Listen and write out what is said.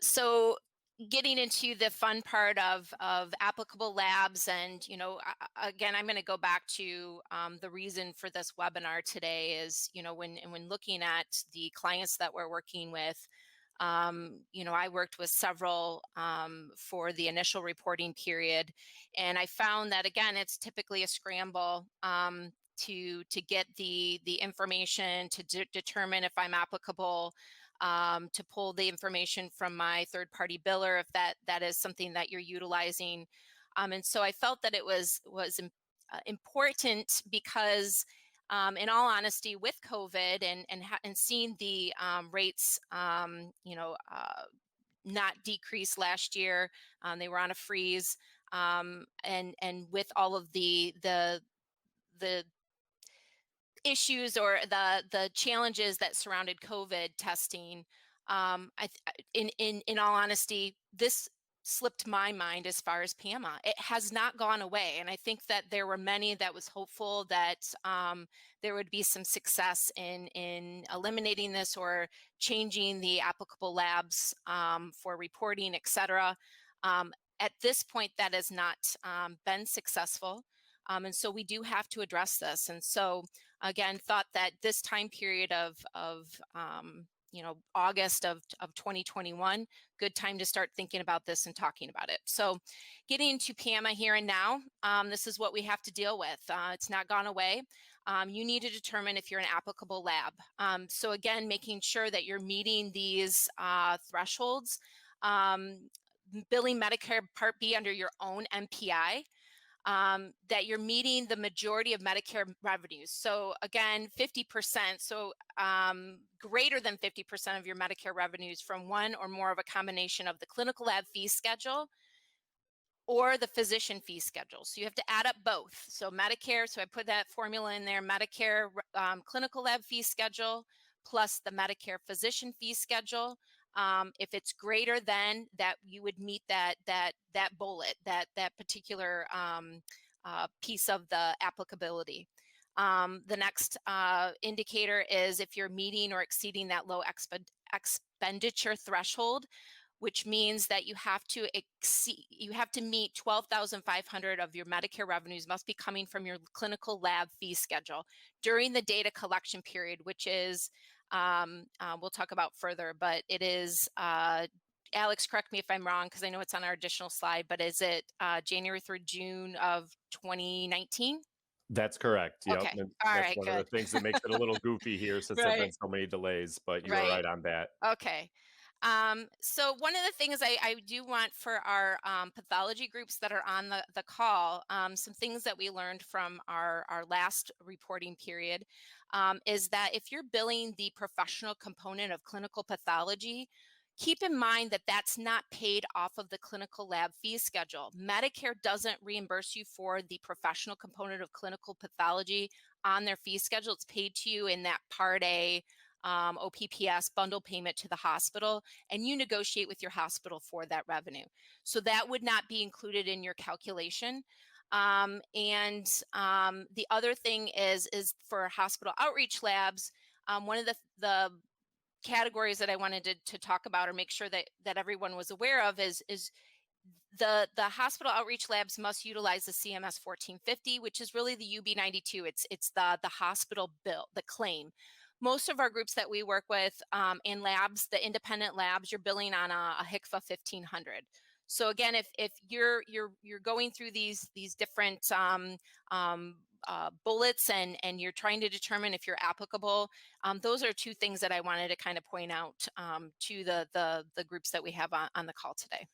So getting into the fun part of applicable labs, and again, I'm going to go back to the reason for this webinar today is, when looking at the clients that we're working with, I worked with several for the initial reporting period, and I found that again, it's typically a scramble to get the information to determine if I'm applicable, to pull the information from my third-party biller if that is something that you're utilizing. And so I felt that it was important because, in all honesty, with COVID and seeing the rates, not decrease last year, they were on a freeze, and with all of the issues or the challenges that surrounded COVID testing, in all honesty, this slipped my mind as far as PAMA. It has not gone away, and I think that there were many that was hopeful that there would be some success in eliminating this or changing the applicable labs for reporting, et cetera. At this point, that has not been successful. And so we do have to address this. And so, again, thought that this time period of August of 2021, good time to start thinking about this and talking about it. So getting into PAMA here and now, this is what we have to deal with. It's not gone away. You need to determine if you're an applicable lab. So again, making sure that you're meeting these thresholds, billing Medicare Part B under your own MPI, that you're meeting the majority of Medicare revenues. So again, 50%, so greater than 50% of your Medicare revenues from one or more of a combination of the clinical lab fee schedule or the physician fee schedule. So you have to add up both. So Medicare, so I put that formula in there, Medicare clinical lab fee schedule plus the Medicare physician fee schedule. If it's greater than that, you would meet that bullet, that particular piece of the applicability. The next indicator is if you're meeting or exceeding that low expenditure threshold, which means that you have to meet 12,500 of your Medicare revenues must be coming from your clinical lab fee schedule during the data collection period, which is, we'll talk about further, but it is, Alex, correct me if I'm wrong, because I know it's on our additional slide, but is it January through June of 2019? That's correct. Yep. Okay. And All that's right, one of good. the things that makes it a little goofy here since there have been Right. so many delays, but you're Right. right on that. Okay. So one of the things I do want for our pathology groups that are on the call, some things that we learned from our last reporting period, is that if you're billing the professional component of clinical pathology, keep in mind that that's not paid off of the clinical lab fee schedule. Medicare doesn't reimburse you for the professional component of clinical pathology on their fee schedule. It's paid to you in that Part A OPPS bundle payment to the hospital, and you negotiate with your hospital for that revenue. So that would not be included in your calculation. The other thing is for hospital outreach labs, one of the categories that I wanted to talk about or make sure that everyone was aware of is the hospital outreach labs must utilize the CMS 1450, which is really the UB92. It's the hospital bill, the claim. Most of our groups that we work with in labs, the independent labs, you're billing on a HCFA 1500. So again, if you're going through these different bullets and you're trying to determine if you're applicable, those are two things that I wanted to kind of point out to the groups that we have on the call today.